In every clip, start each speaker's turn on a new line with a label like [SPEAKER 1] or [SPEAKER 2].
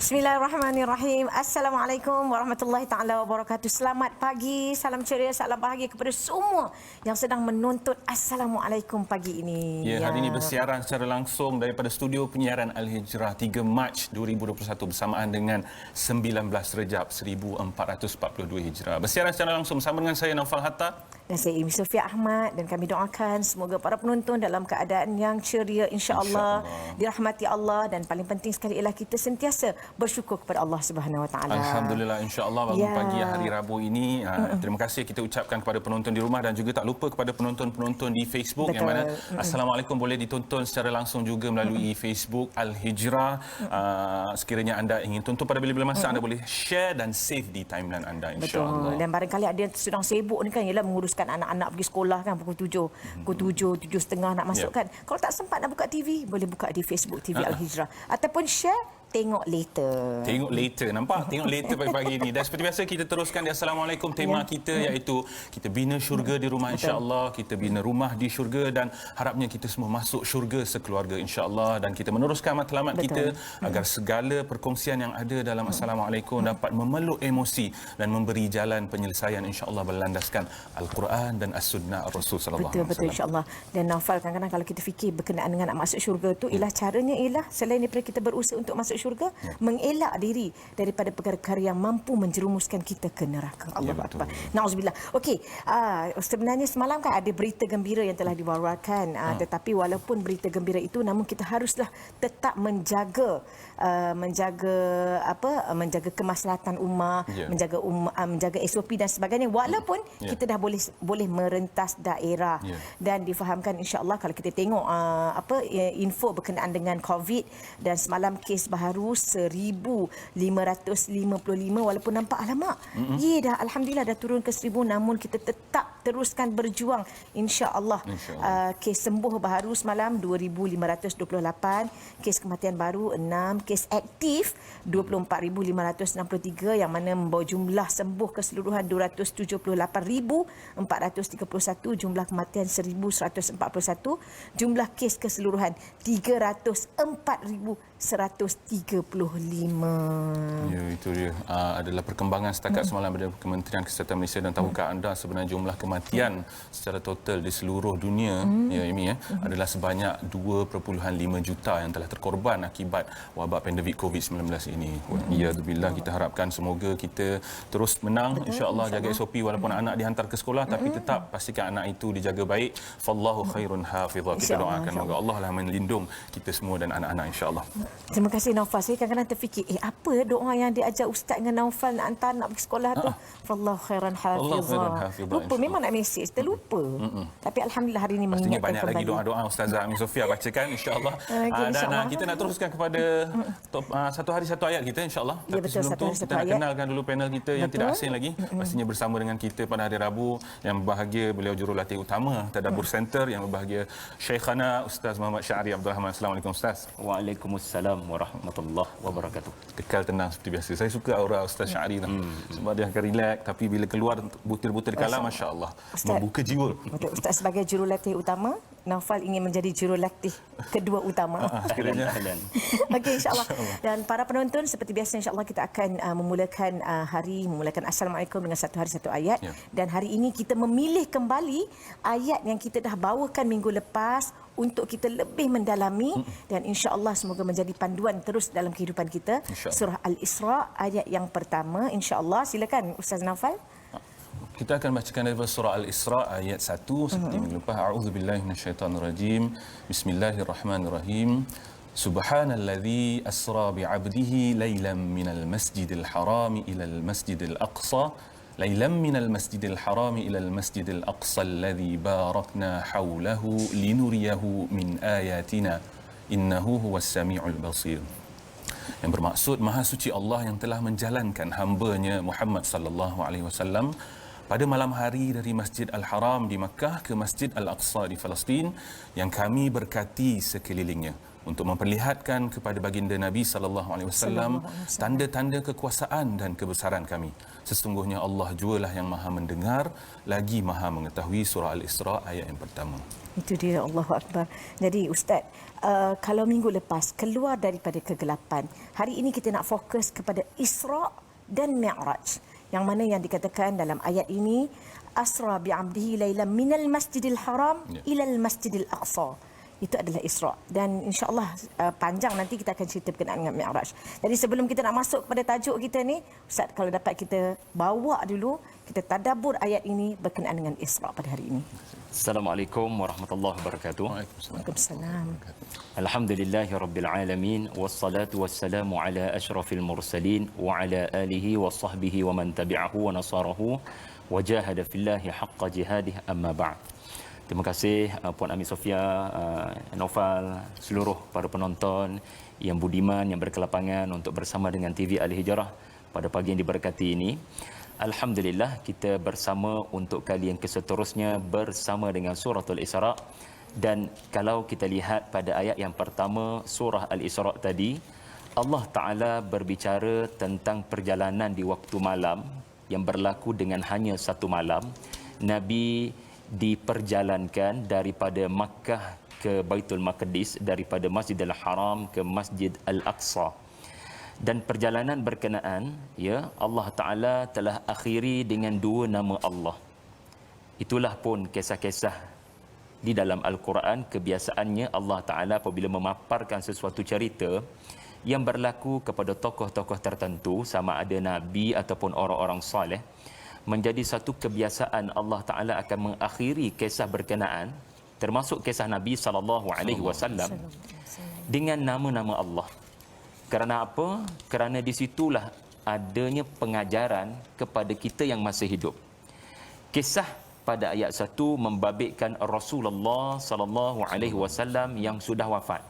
[SPEAKER 1] Bismillahirrahmanirrahim. Assalamualaikum warahmatullahi taala wabarakatuh. Selamat pagi, salam ceria, salam bahagia kepada semua yang sedang menonton Assalamualaikum pagi ini.
[SPEAKER 2] Ya, hari ini bersiaran secara langsung daripada studio penyiaran Al-Hijrah 3 Mac 2021 bersamaan dengan 19 Rejab 1442 Hijrah. Bersiaran secara langsung bersama dengan saya Naufal Hatta
[SPEAKER 1] dan saya Imi Sofia Ahmad, dan kami doakan semoga para penonton dalam keadaan yang ceria insya-Allah, dirahmati Allah, dan paling penting sekali ialah kita sentiasa bersyukur kepada Allah Subhanahu Wa Taala.
[SPEAKER 2] Alhamdulillah, insya-Allah bangun pagi hari Rabu ini. Terima kasih kita ucapkan kepada penonton di rumah dan juga tak lupa kepada penonton-penonton di Facebook. Betul. Yang mana Assalamualaikum boleh ditonton secara langsung juga melalui Facebook Al-Hijrah. Sekiranya anda ingin tonton pada bila-bila masa, anda boleh share dan save di timeline anda, insya-Allah.
[SPEAKER 1] Dan barangkali ada yang sedang sibuk ni kan, ialah menguruskan anak-anak pergi sekolah kan, pukul 7, 7:30 nak masuk kan. Kalau tak sempat nak buka TV, boleh buka di Facebook TV Al-Hijrah ataupun share tengok later.
[SPEAKER 2] Tengok later, nampak? Tengok later pagi-pagi ini. Dan seperti biasa kita teruskan di Assalamualaikum, tema kita iaitu kita bina syurga di rumah, insya-Allah. Kita bina rumah di syurga dan harapnya kita semua masuk syurga sekeluarga, insya-Allah. Dan kita meneruskan matlamat kita agar segala perkongsian yang ada dalam Assalamualaikum dapat memeluk emosi dan memberi jalan penyelesaian, insya-Allah, berlandaskan Al-Quran dan As-Sunnah Rasul sallallahu alaihi wasallam.
[SPEAKER 1] Betul, insya-Allah. Dan Naufal, kadang-kadang kalau kita fikir berkenaan dengan nak masuk syurga tu, ialah caranya ialah selain daripada kita berusaha untuk masuk syurga, mengelak diri daripada perkara-perkara yang mampu menjerumuskan kita ke neraka. Allahu Akbar. Nauzubillah. Okey, sebenarnya semalam kan ada berita gembira yang telah diwawarkan, tetapi walaupun berita gembira itu, namun kita haruslah tetap menjaga menjaga kemaslahatan ummah, menjaga SOP dan sebagainya, walaupun kita dah boleh merentas daerah. Dan difahamkan, insya-Allah, kalau kita tengok info berkenaan dengan COVID, dan semalam kes baru 1,555, walaupun nampak alamak, dah alhamdulillah dah turun ke 1,000, namun kita tetap teruskan berjuang, insya-Allah. Kes sembuh baru semalam 2,528, kes kematian baru 6, kes aktif 24,563, yang mana membawa jumlah sembuh keseluruhan 278,431, jumlah kematian 1,141, jumlah kes keseluruhan 304,135.
[SPEAKER 2] Ya, itu dia. Adalah perkembangan setakat semalam dari Kementerian Kesihatan Malaysia. Dan tahukah anda sebenarnya jumlah kematian secara total di seluruh dunia, adalah sebanyak 2.5 juta yang telah terkorban akibat wabak pandemik COVID-19 ini. Ya, alhamdulillah, kita harapkan semoga kita terus menang, insya-Allah. Jaga SOP walaupun anak dihantar ke sekolah, tapi tetap pastikan anak itu dijaga baik. Fallahu khairun hafizah. Kita doakan semoga Allah lah melindung kita semua dan anak-anak, insya-Allah.
[SPEAKER 1] Terima kasih Naufal. Saya kadang-kadang terfikir, apa doa yang diajar Ustaz dengan Naufal nak hantar anak pergi sekolah tu? Fallahu khairan hafizah. Lupa, memang nak mesej, terlupa. Tapi alhamdulillah hari ini mengingatkan
[SPEAKER 2] banyak
[SPEAKER 1] kembali.
[SPEAKER 2] Lagi doa-doa Ustazah Amin Sofia bacakan, insya-Allah. Dan kita nak teruskan kepada satu hari satu ayat kita, insya-Allah. Tapi
[SPEAKER 1] betul,
[SPEAKER 2] sebelum tu kita nak kenalkan dulu panel kita yang tidak asing lagi. Pastinya bersama dengan kita pada hari Rabu. Yang berbahagia beliau jurulatih utama Tadabbur Center, yang berbahagia Syekhana Ustaz Muhammad Syahri Abdul Rahman. Assalamualaikum Ustaz.
[SPEAKER 3] Waalaikumsalam warahmatullahi wabarakatuh.
[SPEAKER 2] Kekal tenang seperti biasa. Saya suka aura Ustaz Syahri tu. Sebab dia akan relax, tapi bila keluar butir-butir kalam, masya-Allah, membuka jiwa.
[SPEAKER 1] Betul. Ustaz sebagai jurulatih utama, Naufal ingin menjadi jurulatih kedua utama.
[SPEAKER 2] Sekiranya.
[SPEAKER 1] Okey, insya-Allah. Dan para penonton, seperti biasa, insya-Allah kita akan memulakan Assalamualaikum dengan satu hari satu ayat. Dan hari ini kita memilih kembali ayat yang kita dah bawakan minggu lepas untuk kita lebih mendalami, dan insya-Allah semoga menjadi panduan terus dalam kehidupan kita. Surah Al-Isra ayat yang pertama, insya-Allah. Silakan Ustaz Naufal.
[SPEAKER 2] Kita akan bacakan daripada surah Al-Isra ayat 1 seperti minggu lepas. A'udzubillahi minasyaitonirrajim. Bismillahirrahmanirrahim. Subhanalladzi asra bi'abdihi lailan minal masjidil harami ilal masjidil aqsa. ليلا من المسجد الحرام إلى المسجد الأقصى الذي باركنا حوله لنريه من آياتنا إنه هو السميع البصير. Yang bermaksud, Maha Suci Allah yang telah menjalankan hamba-Nya Muhammad sallallahu alaihi wasallam pada malam hari dari Masjid Al-Haram di Makkah ke Masjid Al-Aqsa di Palestin, yang kami berkati sekelilingnya untuk memperlihatkan kepada baginda Nabi sallallahu alaihi wasallam tanda-tanda kekuasaan dan kebesaran kami, sesungguhnya Allah jualah yang Maha mendengar lagi Maha mengetahui. Surah Al-Isra ayat yang pertama.
[SPEAKER 1] Itu dia, Allahu Akbar. Jadi Ustaz, kalau minggu lepas keluar daripada kegelapan, hari ini kita nak fokus kepada Isra dan Mi'raj. Yang mana yang dikatakan dalam ayat ini, Asra bi'abdihi lailan minal masjidil haram ilal masjidil aqsa. Itu adalah Isra. Dan insya-Allah panjang nanti kita akan cerita berkenaan dengan Mi'raj. Jadi sebelum kita nak masuk kepada tajuk kita ni, Ustaz, kalau dapat kita bawa dulu, kita tadabbur ayat ini berkenaan dengan Isra pada hari ini.
[SPEAKER 3] Assalamualaikum warahmatullahi wabarakatuh.
[SPEAKER 1] Waalaikumsalam.
[SPEAKER 3] Alhamdulillahi rabbil alamin wassalatu wassalamu ala asyrafil mursalin wa ala alihi wa sahbihi wa man tabi'ahu wa nasarahu wa jahada fillahi haqqa jihadihi, amma ba'd. Terima kasih Puan Ami Sofia, Naufal, seluruh para penonton yang budiman, yang berkelapangan untuk bersama dengan TV Al-Hijrah pada pagi yang diberkati ini. Alhamdulillah, kita bersama untuk kali yang keseterusnya bersama dengan Suratul Isra. Dan kalau kita lihat pada ayat yang pertama surah Al-Isra tadi, Allah Ta'ala berbicara tentang perjalanan di waktu malam yang berlaku dengan hanya satu malam. Nabi diperjalankan daripada Makkah ke Baitul Maqdis, daripada Masjidil Haram ke Masjid Al-Aqsa. Dan perjalanan berkenaan, ya, Allah Ta'ala telah akhiri dengan dua nama Allah. Itulah pun kisah-kisah di dalam Al-Quran. Kebiasaannya Allah Ta'ala apabila memaparkan sesuatu cerita yang berlaku kepada tokoh-tokoh tertentu, sama ada Nabi ataupun orang-orang saleh, menjadi satu kebiasaan Allah Ta'ala akan mengakhiri kisah berkenaan, termasuk kisah Nabi SAW, dengan nama-nama Allah. Kerana apa? Kerana di situlah adanya pengajaran kepada kita yang masih hidup. Kisah pada ayat 1 membabitkan Rasulullah SAW yang sudah wafat.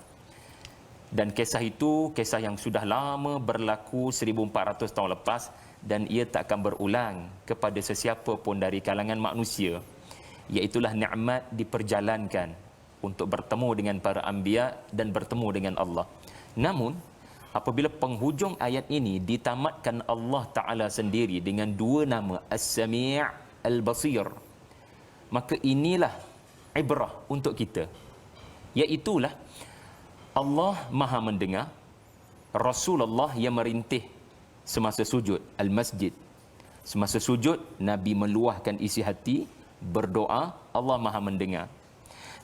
[SPEAKER 3] Dan kisah itu kisah yang sudah lama berlaku 1400 tahun lepas, dan ia tak akan berulang kepada sesiapa pun dari kalangan manusia. Iaitulah nikmat diperjalankan untuk bertemu dengan para anbiya dan bertemu dengan Allah. Namun apabila penghujung ayat ini ditamatkan Allah Ta'ala sendiri dengan dua nama, As-Sami' Al-Basir, maka inilah ibrah untuk kita. Iaitulah Allah Maha mendengar, Rasulullah yang merintih semasa sujud al-masjid. Semasa sujud, Nabi meluahkan isi hati, berdoa, Allah Maha mendengar.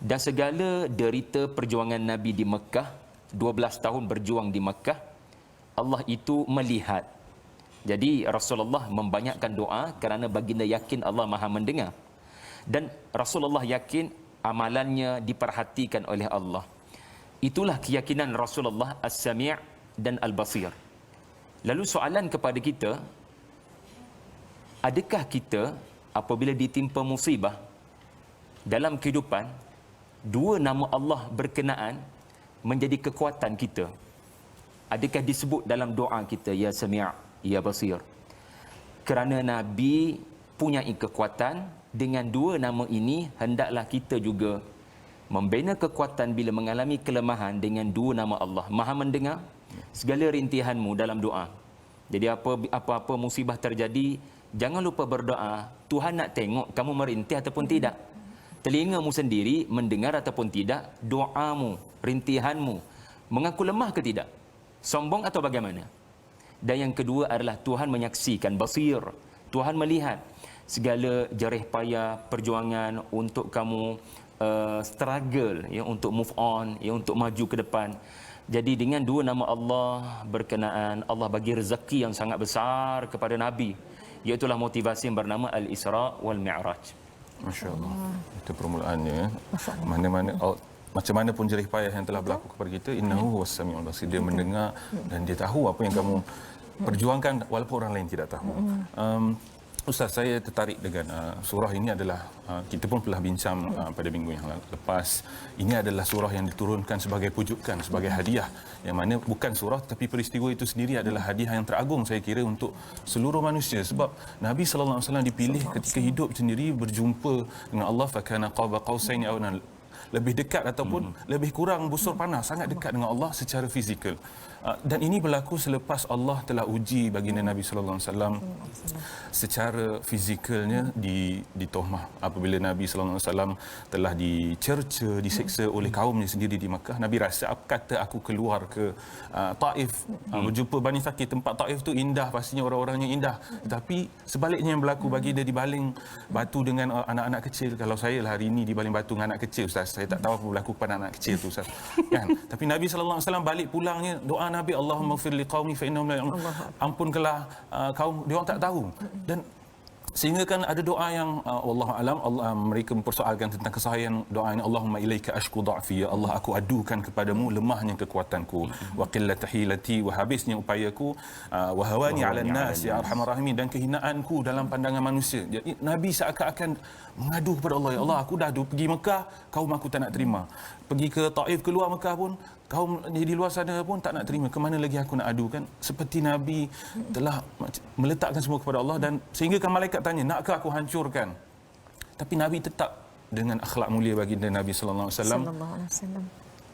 [SPEAKER 3] Dan segala derita perjuangan Nabi di Mekah, 12 tahun berjuang di Mekah, Allah itu melihat. Jadi Rasulullah membanyakkan doa kerana baginda yakin Allah Maha mendengar. Dan Rasulullah yakin amalannya diperhatikan oleh Allah. Itulah keyakinan Rasulullah As-Sami' dan Al-Basir. Lalu soalan kepada kita, adakah kita apabila ditimpa musibah dalam kehidupan, dua nama Allah berkenaan menjadi kekuatan kita? Adakah disebut dalam doa kita, Ya Sami', Ya Basir? Kerana Nabi punya kekuatan, dengan dua nama ini hendaklah kita juga membina kekuatan bila mengalami kelemahan dengan dua nama Allah. Maha mendengar segala rintihanmu dalam doa. Jadi apa-apa musibah terjadi, jangan lupa berdoa. Tuhan nak tengok kamu merintih ataupun tidak. Telingamu sendiri mendengar ataupun tidak doamu, rintihanmu. Mengaku lemah ke tidak? Sombong atau bagaimana? Dan yang kedua adalah Tuhan menyaksikan, basir. Tuhan melihat segala jerih payah perjuangan untuk kamu struggle, ya, untuk move on, ya, untuk maju ke depan. Jadi dengan dua nama Allah berkenaan, Allah bagi rezeki yang sangat besar kepada Nabi, iaitulah motivasi yang bernama Al-Isra wal Mi'raj.
[SPEAKER 2] Masya-Allah. Itu permulaannya. Mana-mana macam mana pun jerih payah yang telah berlaku kepada kita, innahu was-sami'ul basir. Dia mendengar dan dia tahu apa yang kamu perjuangkan walaupun orang lain tidak tahu. Ustaz, saya tertarik dengan surah ini. Adalah kita pun telah bincang pada minggu yang lepas. Ini adalah surah yang diturunkan sebagai pujukan, sebagai hadiah, yang mana bukan surah tapi peristiwa itu sendiri adalah hadiah yang teragung saya kira untuk seluruh manusia. Sebab Nabi sallallahu alaihi wasallam dipilih ketika hidup sendiri berjumpa dengan Allah, fakana qaba qausaini aw lebih dekat ataupun lebih kurang busur panah, sangat dekat dengan Allah secara fizikal. Dan ini berlaku selepas Allah telah uji baginda Nabi sallallahu alaihi wasallam secara fizikalnya di Tohmah. Apabila Nabi sallallahu alaihi wasallam telah dicerca, diseksa oleh kaumnya sendiri di Makkah, Nabi rasa kata aku keluar ke Taif, berjumpa Bani Thaqif. Tempat Taif tu indah, pastinya orang-orangnya indah. Tetapi sebaliknya yang berlaku, baginda dibaling batu dengan anak-anak kecil. Kalau saya lah hari ini dibaling batu dengan anak kecil, Ustaz, saya tak tahu apa berlaku kepada anak kecil tu, Ustaz. Kan? Tapi Nabi sallallahu alaihi wasallam balik pulangnya doa Nabi, Allahumma ighfir liqaumi fa innahum la ya'lamun. Ampunkanlah kaum, dia orang tak tahu. Dan sehingga kan ada doa yang wallahu alam, mereka mempersoalkan tentang kesahihan doa ini, Allahumma ilaika ashku dha'fi, ya Allah aku adukan kepadamu lemahnya kekuatanku, wa qillata hilati, wa habisnya upayaku, wa hawani 'alan nas ya arhamar rahimin, dan kehinaanku dalam pandangan manusia. Jadi Nabi seakan-akan mengadu kepada Allah, ya Allah aku dah pergi Mekah, kaum aku tak nak terima. Pergi ke Taif, keluar Mekah pun kaum di luar sana pun tak nak terima. Kemana lagi aku nak adu, kan? Seperti Nabi telah meletakkan semua kepada Allah, dan sehingga kan malaikat tanya, nakkah aku hancurkan? Tapi Nabi tetap dengan akhlak mulia baginda Nabi sallallahu alaihi wasallam.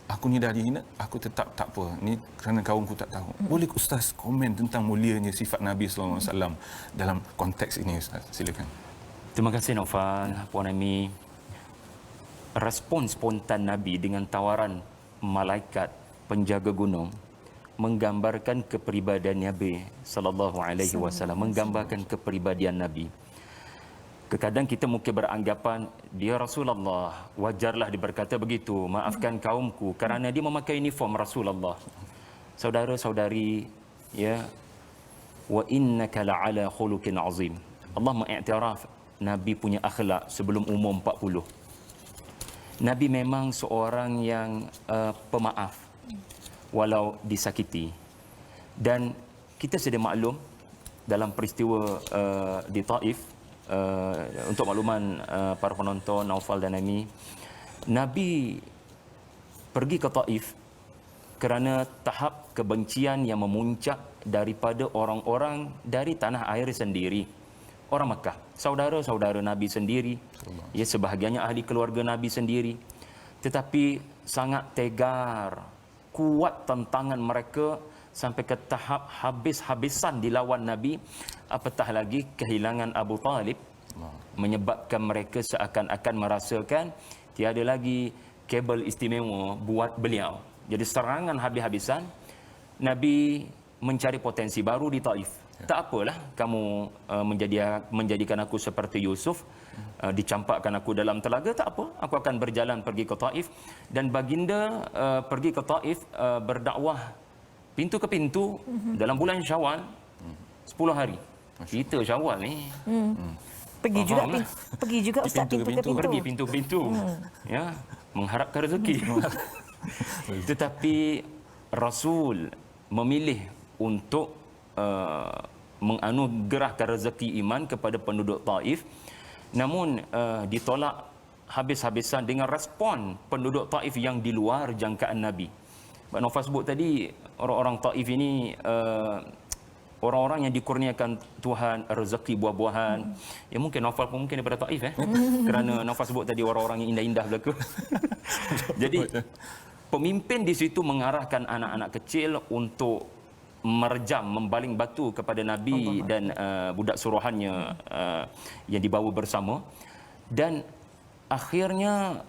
[SPEAKER 2] Aku ni dah dihina, aku tetap tak apa. Ni kerana kaumku tak tahu. Boleh Ustaz komen tentang mulianya sifat Nabi sallallahu alaihi wasallam dalam konteks ini, Ustaz? Silakan.
[SPEAKER 3] Terima kasih Naufal, Puan Ami. Respon spontan Nabi dengan tawaran malaikat penjaga gunung menggambarkan kepribadian Nabi sallallahu alaihi wasallam, menggambarkan kepribadian Nabi. Kadang kita mungkin beranggapan dia Rasulullah, wajarlah dia berkata begitu, maafkan kaumku, kerana dia memakai uniform Rasulullah. Saudara-saudari, ya, wa innaka la'ala khuluqin azim. Allah mengiktiraf Nabi punya akhlak sebelum umur 40. Nabi memang seorang yang pemaaf walau disakiti. Dan kita sedia maklum dalam peristiwa di Taif, untuk makluman para penonton Naufal dan Ami, Nabi pergi ke Taif kerana tahap kebencian yang memuncak daripada orang-orang dari tanah air sendiri. Orang Makkah, saudara-saudara Nabi sendiri, ya, sebahagiannya ahli keluarga Nabi sendiri, tetapi sangat tegar, kuat tentangan mereka sampai ke tahap habis-habisan dilawan Nabi. Apatah lagi kehilangan Abu Talib menyebabkan mereka seakan-akan merasakan tiada lagi kabel istimewa buat beliau. Jadi serangan habis-habisan, Nabi mencari potensi baru di Taif. Tak apalah, kamu menjadikan aku seperti Yusuf, dicampakkan aku dalam telaga, tak apa, aku akan berjalan pergi ke Taif. Dan baginda pergi ke Taif berdakwah pintu ke pintu dalam bulan Syawal, 10 hari. Kita Syawal ni.
[SPEAKER 1] Pergi juga Ustaz, pintu ke pintu.
[SPEAKER 3] Pergi pintu ke pintu. Ya, mengharapkan rezeki. Tetapi Rasul memilih untuk menganugerahkan rezeki iman kepada penduduk Taif, namun ditolak habis-habisan dengan respon penduduk Taif yang di luar jangkaan Nabi. Pak Nofas sebut tadi, orang-orang Taif ini orang-orang yang dikurniakan Tuhan rezeki buah-buahan. Ya, mungkin Nofal pun mungkin daripada Taif, kerana Nofal sebut tadi orang-orang yang indah-indah belaka. Jadi pemimpin di situ mengarahkan anak-anak kecil untuk merjam, membaling batu kepada Nabi dan budak suruhannya yang dibawa bersama. Dan akhirnya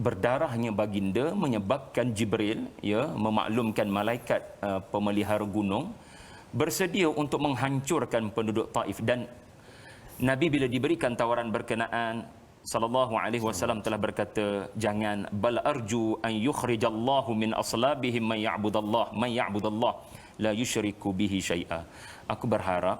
[SPEAKER 3] berdarahnya baginda menyebabkan Jibril, ya, memaklumkan malaikat pemelihara gunung bersedia untuk menghancurkan penduduk Taif. Dan Nabi bila diberikan tawaran berkenaan, sallallahu alaihi wasallam telah berkata, jangan, bal arju an yukhrijallahu min aslabihim man ya'budallah la yusyriku bihi syai'a. Aku berharap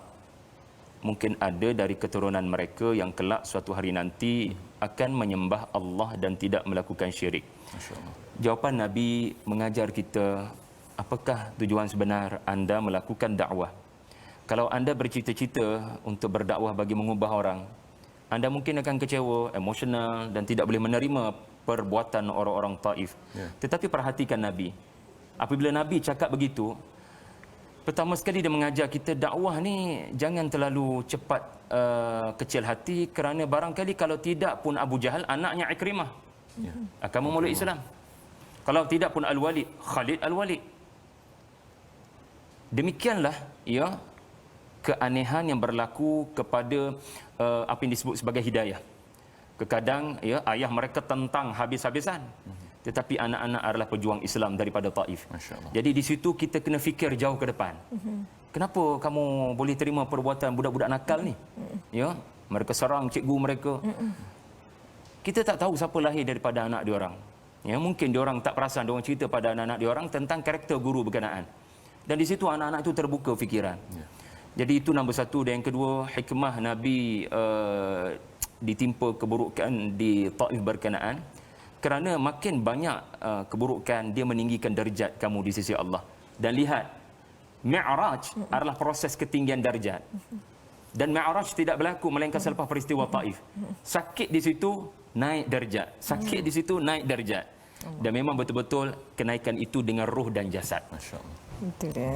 [SPEAKER 3] mungkin ada dari keturunan mereka yang kelak suatu hari nanti akan menyembah Allah dan tidak melakukan syirik. Masya-Allah. Jawapan Nabi mengajar kita, apakah tujuan sebenar anda melakukan dakwah? Kalau anda bercita-cita untuk berdakwah bagi mengubah orang, anda mungkin akan kecewa, emosional dan tidak boleh menerima perbuatan orang-orang Taif. Tetapi perhatikan Nabi. Apabila Nabi cakap begitu, pertama sekali dia mengajar kita dakwah ni jangan terlalu cepat kecil hati, kerana barangkali kalau tidak pun Abu Jahal, anaknya Ikrimah, akan memeluk Islam. Kalau tidak pun Al-Walid, Khalid Al-Walid. Demikianlah ya keanehan yang berlaku kepada apa yang disebut sebagai hidayah. Kadang ya ayah mereka tentang habis-habisan. Tetapi anak-anak adalah pejuang Islam daripada Taif. Jadi di situ kita kena fikir jauh ke depan. Kenapa kamu boleh terima perbuatan budak-budak nakal ni? Ya, mereka serang cikgu mereka. Kita tak tahu siapa lahir daripada anak diorang. Ya, mungkin diorang tak perasan, diorang cerita pada anak-anak diorang tentang karakter guru berkenaan. Dan di situ anak-anak itu terbuka fikiran. Jadi itu nombor satu. Dan yang kedua, hikmah Nabi ditimpa keburukan di Taif berkenaan. Kerana makin banyak keburukan, dia meninggikan darjat kamu di sisi Allah. Dan lihat, Mi'raj adalah proses ketinggian darjat. Dan Mi'raj tidak berlaku melainkan selepas peristiwa Taif. Sakit di situ, naik darjat. Sakit di situ, naik darjat. Dan memang betul-betul kenaikan itu dengan ruh dan jasad.
[SPEAKER 2] Masya Allah.
[SPEAKER 1] Betul dia.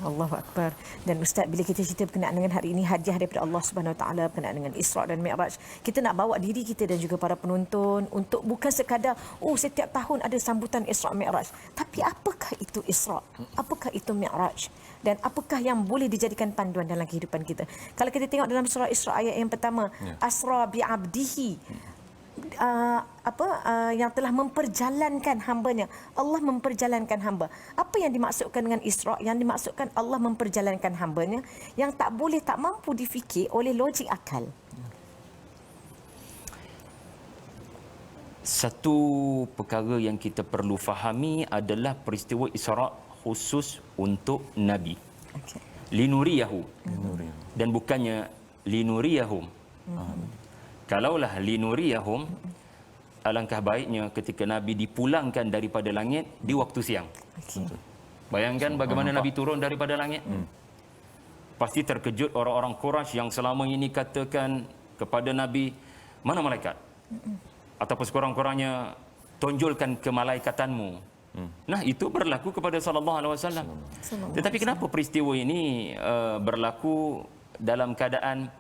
[SPEAKER 1] Allahu Akbar. Dan Ustaz, bila kita cerita berkenaan dengan hari ini, hadiah daripada Allah Subhanahu Wa Taala berkenaan dengan Isra dan Mi'raj, kita nak bawa diri kita dan juga para penonton untuk bukan sekadar setiap tahun ada sambutan Isra Mi'raj, tapi apakah itu Isra? Apakah itu Mi'raj? Dan apakah yang boleh dijadikan panduan dalam kehidupan kita? Kalau kita tengok dalam surah Isra ayat yang pertama, asra bi 'abdihi, yang telah memperjalankan hambanya. Allah memperjalankan hamba. Apa yang dimaksudkan dengan Isra? Yang dimaksudkan Allah memperjalankan hambanya yang tak boleh, tak mampu difikir oleh logik akal.
[SPEAKER 3] Satu perkara yang kita perlu fahami adalah peristiwa Isra khusus untuk Nabi. Linuriyahu. Dan bukannya linuriyahum. Kalaulah linuriyahum, alangkah baiknya ketika Nabi dipulangkan daripada langit di waktu siang. Bayangkan bagaimana Nabi turun daripada langit. Pasti terkejut orang-orang Quraisy yang selama ini katakan kepada Nabi, mana malaikat? Ataupun sekurang-kurangnya, tonjolkan kemalaikatanmu. Nah, itu berlaku kepada sallallahu alaihi wasallam. Tetapi kenapa peristiwa ini berlaku dalam keadaan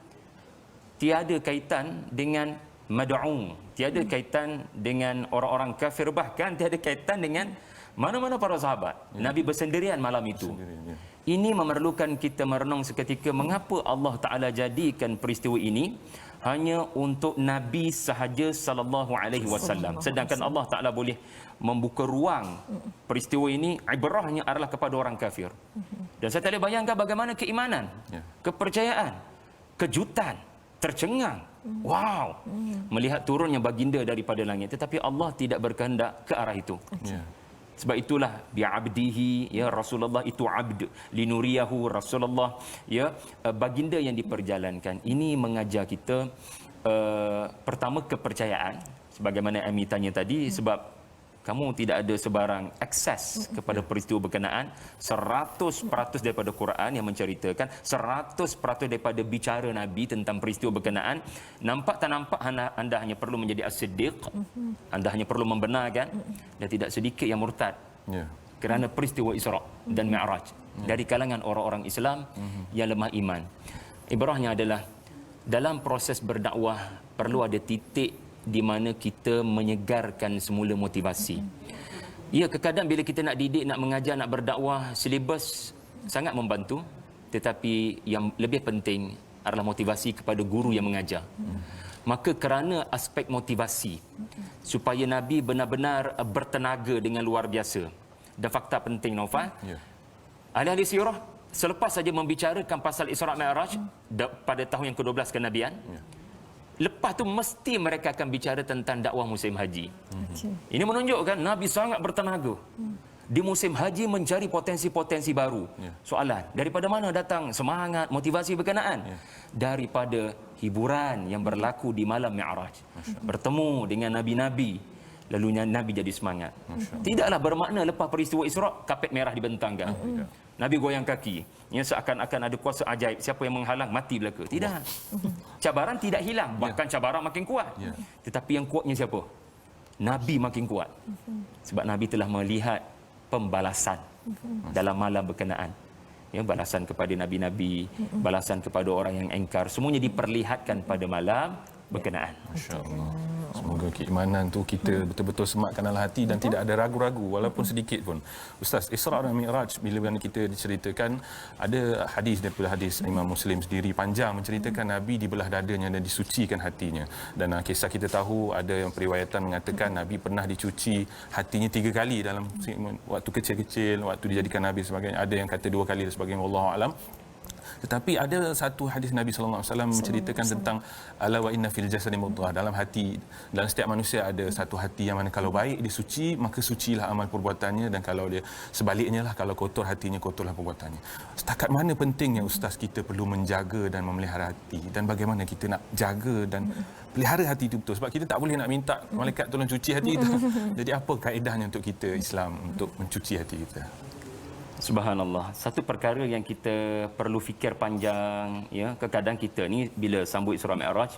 [SPEAKER 3] tiada kaitan dengan mad'un, tiada kaitan dengan orang-orang kafir, bahkan tiada kaitan dengan mana-mana para sahabat. Nabi bersendirian malam itu. Ini memerlukan kita merenung seketika mengapa Allah Taala jadikan peristiwa ini hanya untuk Nabi sahaja sallallahu alaihi wasallam, sedangkan Allah Taala boleh membuka ruang peristiwa ini ibrahnya adalah kepada orang kafir. Dan saya tak boleh bayangkan bagaimana keimanan, kepercayaan, kejutan, tercengang, wow, melihat turunnya baginda daripada langit. Tetapi Allah tidak berkehendak ke arah itu. Sebab itulah bi'abdihi, ya, Rasulullah itu abd, linuriyahu, Rasulullah, ya, baginda yang diperjalankan. Ini mengajar kita pertama kepercayaan, sebagaimana Ami tanya tadi, sebab kamu tidak ada sebarang akses kepada peristiwa berkenaan. 100% daripada Quran yang menceritakan, 100% daripada bicara Nabi tentang peristiwa berkenaan. Nampak tak nampak, anda hanya perlu menjadi as-siddiq, anda hanya perlu membenarkan, dan tidak sedikit yang murtad kerana peristiwa Isra dan Mi'raj dari kalangan orang-orang Islam yang lemah iman. Ibrahnya adalah dalam proses berdakwah perlu ada titik di mana kita menyegarkan semula motivasi. Ya, kadang bila kita nak didik, nak mengajar, nak berdakwah, silibus sangat membantu, tetapi yang lebih penting adalah motivasi kepada guru yang mengajar. Maka kerana aspek motivasi, supaya Nabi benar-benar bertenaga dengan luar biasa. Dan fakta penting, Naufal, ahli-ahli sirah selepas saja membicarakan pasal Isra Mi'raj pada tahun yang ke-12 kenabian, lepas tu mesti mereka akan bicara tentang dakwah musim haji. Ini menunjukkan Nabi sangat bertenaga. Di musim haji mencari potensi-potensi baru. Soalan, daripada mana datang semangat, motivasi berkenaan? Daripada hiburan yang berlaku di malam Mi'raj. Bertemu dengan nabi-nabi, lalu Nabi jadi semangat. Tidaklah bermakna lepas peristiwa Isra, kapet merah dibentangkan. Nabi goyang kaki. Ya, seakan-akan ada kuasa ajaib. Siapa yang menghalang, mati belaka. Tidak. Cabaran tidak hilang. Bahkan cabaran makin kuat. Tetapi yang kuatnya siapa? Nabi makin kuat. Sebab Nabi telah melihat pembalasan dalam malam berkenaan. Ya, balasan kepada nabi-nabi, balasan kepada orang yang engkar. Semuanya diperlihatkan pada malam berkenaan.
[SPEAKER 2] Masya Allah. Semoga keimanan tu kita betul-betul sematkan dalam hati dan tidak ada ragu-ragu walaupun sedikit pun. Ustaz, Isra dan Mi'raj bila mana kita diceritakan, ada hadis daripada hadis Imam Muslim sendiri panjang menceritakan Nabi dibelah dadanya dan disucikan hatinya. Dan kisah kita tahu ada yang periwayatan mengatakan Nabi pernah dicuci hatinya 3 kali dalam waktu kecil-kecil, waktu dijadikan Nabi sebagainya. Ada yang kata 2 kali dan sebagainya, wallahu alam. Tetapi ada satu hadis Nabi sallallahu alaihi wasallam menceritakan tentang ala wa inna fil jasadi mudghah, dalam hati, dalam setiap manusia ada satu hati yang mana kalau baik dia suci, maka sucilah amal perbuatannya, dan kalau dia sebaliknya lah, kalau kotor hatinya, kotorlah perbuatannya. Setakat mana pentingnya Ustaz kita perlu menjaga dan memelihara hati, dan bagaimana kita nak jaga dan pelihara hati itu betul, sebab kita tak boleh nak minta malaikat tolong cuci hati kita. Jadi apa kaedahnya untuk kita Islam untuk mencuci hati kita?
[SPEAKER 3] Subhanallah. Satu perkara yang kita perlu fikir panjang, ya, kadang-kadang kita ni bila sambut Isra Mi'raj,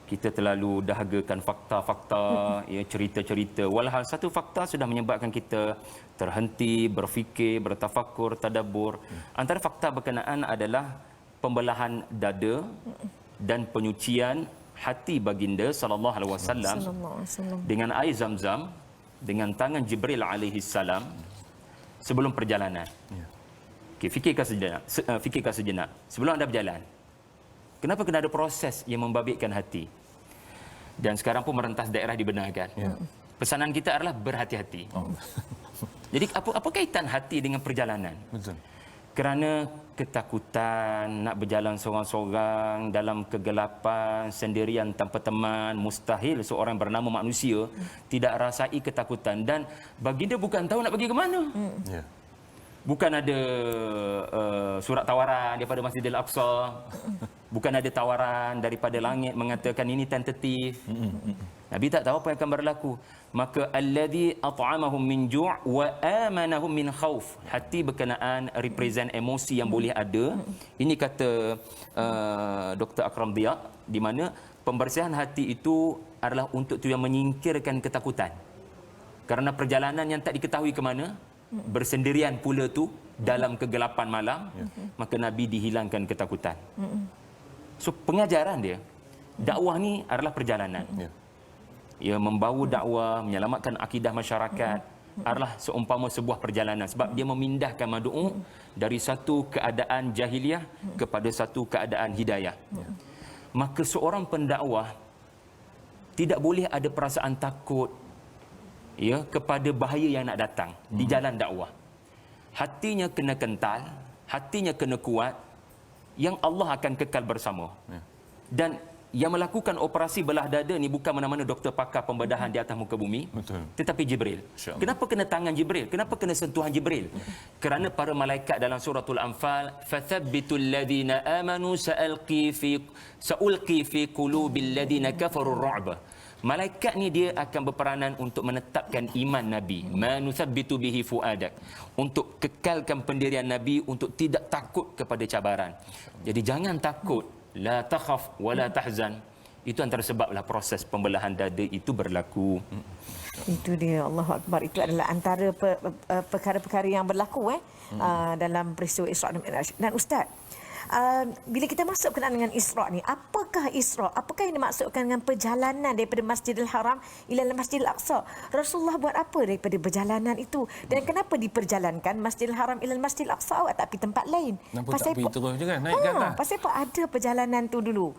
[SPEAKER 3] kita terlalu dahagakan fakta-fakta, ya, cerita-cerita. Walhal satu fakta sudah menyebabkan kita terhenti, berfikir, bertafakur, tadabbur. Antara fakta berkenaan adalah pembelahan dada dan penyucian hati baginda sallallahu alaihi wasallam dengan air Zam-Zam dengan tangan Jibril alaihi salam sebelum perjalanan. Okey, fikirkan sejenak. Sebelum anda berjalan, kenapa kena ada proses yang membabitkan hati? Dan sekarang pun merentas daerah dibenarkan. Pesanan kita adalah berhati-hati. Jadi apa kaitan hati dengan perjalanan?
[SPEAKER 2] Betul.
[SPEAKER 3] Kerana ketakutan nak berjalan seorang-seorang dalam kegelapan, sendirian tanpa teman, mustahil seorang bernama manusia tidak rasai ketakutan. Dan baginda bukan tahu nak pergi ke mana. Bukan ada surat tawaran daripada Masjidil Aqsa. Bukan ada tawaran daripada langit mengatakan ini tentatif. Nabi tak tahu apa yang akan berlaku. Maka alladhi at'amahum min ju' wa amanahum min khauf. Hati berkenaan represent emosi yang boleh ada. Ini kata Dr. Akram Dia, di mana pembersihan hati itu adalah untuk tujuan menyingkirkan ketakutan. Kerana perjalanan yang tak diketahui ke mana, bersendirian pula tu dalam kegelapan malam, maka Nabi dihilangkan ketakutan. So pengajaran dia, dakwah ni adalah perjalanan. Ia membawa dakwah, menyelamatkan akidah masyarakat adalah seumpama sebuah perjalanan, sebab dia memindahkan madu'u dari satu keadaan jahiliah kepada satu keadaan hidayah. Maka seorang pendakwah tidak boleh ada perasaan takut, ya, kepada bahaya yang nak datang di jalan dakwah. Hatinya kena kental, hatinya kena kuat, yang Allah akan kekal bersama. Dan yang melakukan operasi belah dada ni bukan mana-mana doktor pakar pembedahan di atas muka bumi.
[SPEAKER 2] Betul.
[SPEAKER 3] Tetapi Jibril. Kenapa kena tangan Jibril? Kenapa kena sentuhan Jibril? Kerana para malaikat dalam suratul Anfal, fathabbitul ladina amanu sa'ulqi fi qulubil ladina kafaru ru'ba. Malaikat ni dia akan berperanan untuk menetapkan iman Nabi. Ma nuthabbitu bihi fuadak. Untuk kekalkan pendirian Nabi, untuk tidak takut kepada cabaran. Jadi jangan takut. La takhaf wa la tahzan. Itu antara sebablah proses pembelahan dada itu berlaku.
[SPEAKER 1] Itu dia, Allahu Akbar. Itu adalah antara perkara-perkara yang berlaku dalam peristiwa Isra dan Mi'raj. Dan Ustaz, bila kita masuk kenaan dengan Isra ni, apakah Isra? Apakah yang dimaksudkan dengan perjalanan daripada Masjidil Haram ila Masjidil Aqsa? Rasulullah buat apa daripada perjalanan itu? Dan kenapa diperjalankan Masjidil Haram ila Masjidil Aqsa, awak tak pergi tempat lain?
[SPEAKER 2] Kenapa tak pergi terus je kan? Naik ke atas?
[SPEAKER 1] Pasal apa ada perjalanan tu dulu?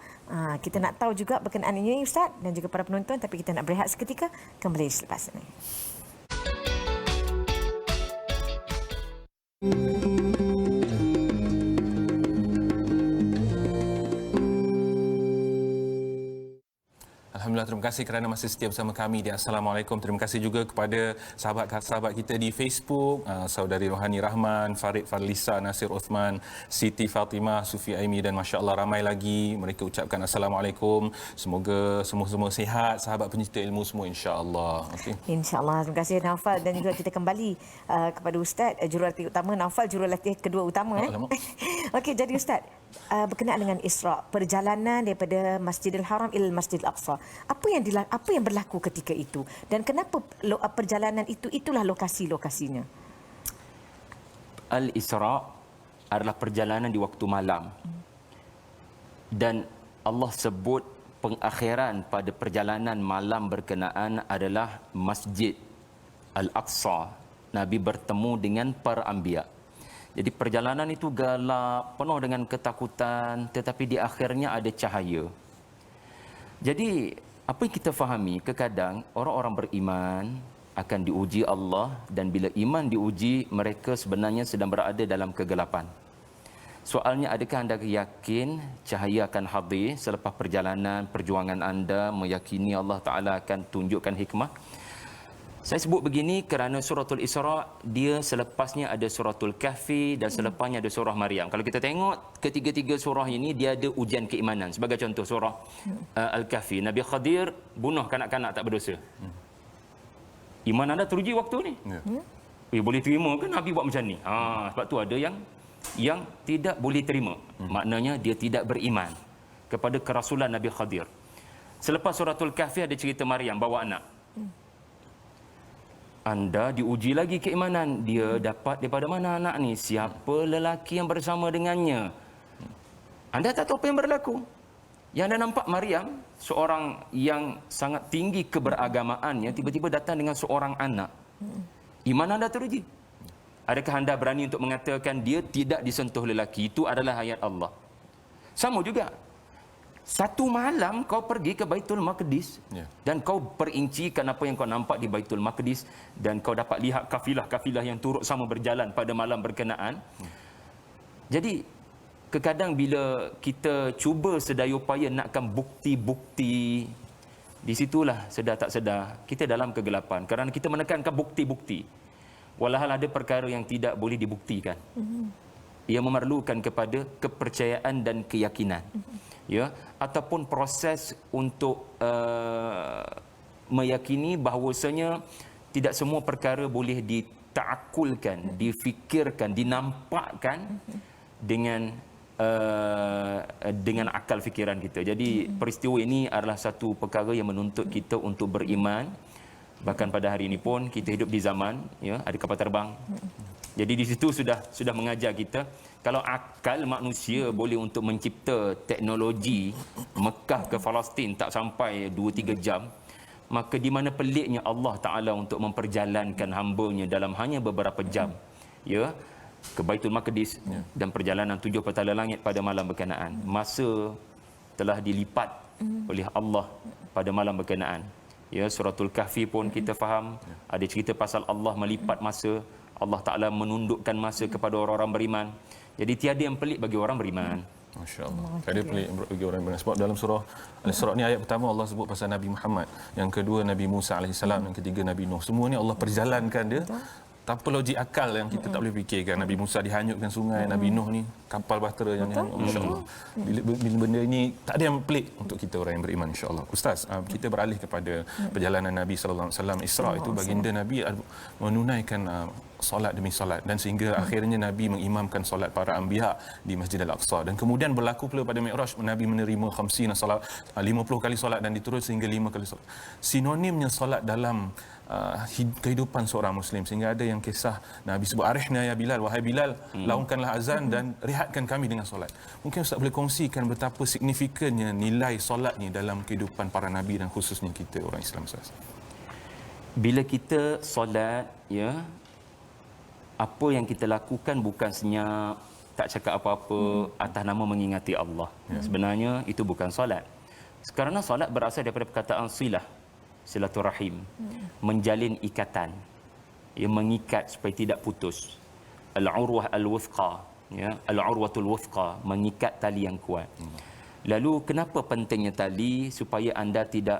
[SPEAKER 1] Kita nak tahu juga berkenaan ini Ustaz dan juga para penonton, tapi kita nak berehat seketika, kembali selepas ini.
[SPEAKER 2] Alhamdulillah, terima kasih kerana masih setia bersama kami di Assalamualaikum. Terima kasih juga kepada sahabat-sahabat kita di Facebook, saudari Rohani Rahman, Farid Farlisa, Nasir Uthman, Siti Fatimah, Sufi Aimi, dan masya-Allah ramai lagi. Mereka ucapkan Assalamualaikum. Semoga semua-semua sihat, sahabat penyita ilmu semua, insya-Allah. Okey. Insya-Allah.
[SPEAKER 1] Terima kasih Naufal, dan juga kita kembali kepada Ustaz jurulatih utama. Naufal jurulatih kedua utama. Okey, jadi Ustaz, berkenaan dengan Isra, perjalanan daripada Masjidil Haram ila Masjidil Aqsa. Apa yang berlaku ketika itu, dan kenapa perjalanan itulah lokasi-lokasinya?
[SPEAKER 3] Al-Isra adalah perjalanan di waktu malam. Dan Allah sebut pengakhiran pada perjalanan malam berkenaan adalah Masjid Al-Aqsa. Nabi bertemu dengan para anbiya. Jadi perjalanan itu gelap, penuh dengan ketakutan, tetapi di akhirnya ada cahaya. Jadi apa yang kita fahami, kadang orang-orang beriman akan diuji Allah, dan bila iman diuji, mereka sebenarnya sedang berada dalam kegelapan. Soalnya, adakah anda yakin cahaya akan hadir selepas perjalanan, perjuangan anda, meyakini Allah Ta'ala akan tunjukkan hikmah? Saya sebut begini kerana suratul Isra, dia selepasnya ada suratul Kahfi dan selepasnya ada surah Maryam. Kalau kita tengok ketiga-tiga surah ini, dia ada ujian keimanan. Sebagai contoh surah Al-Kahfi, Nabi Khadir bunuh kanak-kanak tak berdosa. Iman anda teruji waktu ni. Boleh terima ke Nabi buat macam ni? Sebab tu ada yang tidak boleh terima. Maknanya dia tidak beriman kepada kerasulan Nabi Khadir. Selepas suratul Kahfi ada cerita Maryam bawa anak. Anda diuji lagi keimanan. Dia dapat daripada mana anak ni? Siapa lelaki yang bersama dengannya? Anda tak tahu apa yang berlaku. Yang anda nampak Maryam, seorang yang sangat tinggi keberagamaannya, tiba-tiba datang dengan seorang anak. Iman anda teruji. Adakah anda berani untuk mengatakan dia tidak disentuh lelaki? Itu adalah ayat Allah. Sama juga. Satu malam kau pergi ke Baitul Maqdis dan kau perincikan apa yang kau nampak di Baitul Maqdis, dan kau dapat lihat kafilah-kafilah yang turut sama berjalan pada malam berkenaan. Jadi kadang bila kita cuba sedaya upaya nakkan bukti-bukti, di situlah sedar tak sedar kita dalam kegelapan kerana kita menekankan bukti-bukti. Walhal ada perkara yang tidak boleh dibuktikan. Ia memerlukan kepada kepercayaan dan keyakinan. Ya, ataupun proses untuk meyakini bahawasanya tidak semua perkara boleh ditaakulkan, difikirkan, dinampakkan dengan akal fikiran kita. Jadi peristiwa ini adalah satu perkara yang menuntut kita untuk beriman. Bahkan pada hari ini pun kita hidup di zaman ada kapal terbang. Jadi di situ sudah mengajar kita, kalau akal manusia boleh untuk mencipta teknologi Mekah ke Palestin tak sampai 2-3 jam, maka di mana peliknya Allah Ta'ala untuk memperjalankan hamba-Nya dalam hanya beberapa jam ke Baitul Maqdis dan perjalanan 7 petala langit pada malam berkenaan. Masa telah dilipat oleh Allah pada malam berkenaan. Suratul Kahfi pun kita faham ada cerita pasal Allah melipat masa, Allah Ta'ala menundukkan masa kepada orang-orang beriman. Jadi tiada yang pelik bagi orang beriman.
[SPEAKER 2] Masya Allah. Tiada pelik bagi orang beriman. Sebab dalam surah Al-Isra ni ayat pertama Allah sebut pasal Nabi Muhammad, yang kedua Nabi Musa AS, yang ketiga Nabi Nuh. Semua ni Allah perjalankan dia tanpa logik akal yang kita tak boleh fikirkan. Nabi Musa dihanyutkan sungai, Nabi Nuh ni kapal bahtera yang masya-Allah. Bila benda ini tak ada yang pelik untuk kita orang yang beriman, insya-Allah. Ustaz, kita beralih kepada perjalanan Nabi sallallahu alaihi wasallam Isra. Itu baginda Nabi menunaikan solat demi solat, dan sehingga akhirnya Nabi mengimamkan solat para anbiya di Masjid Al-Aqsa, dan kemudian berlaku pula pada Mi'raj Nabi menerima 50 solat, 50 kali solat, dan diterus sehingga 5 kali solat. Sinonimnya solat dalam kehidupan seorang muslim, sehingga ada yang kisah Nabi sebut arihna ya Bilal, wahai Bilal, laungkanlah azan dan rehatkan kami dengan solat. Mungkin Ustaz boleh kongsikan betapa signifikannya nilai solat ni dalam kehidupan para nabi dan khususnya kita orang Islam, Ustaz.
[SPEAKER 3] Bila kita solat, apa yang kita lakukan bukan senyap, tak cakap apa-apa atas nama mengingati Allah. Sebenarnya itu bukan solat. Kerana solat berasal daripada perkataan silah, silaturahim, menjalin ikatan, mengikat supaya tidak putus. Al-urwah al-wuthqa, al-urwatul wuthqa, mengikat tali yang kuat. Lalu kenapa pentingnya tali? Supaya anda tidak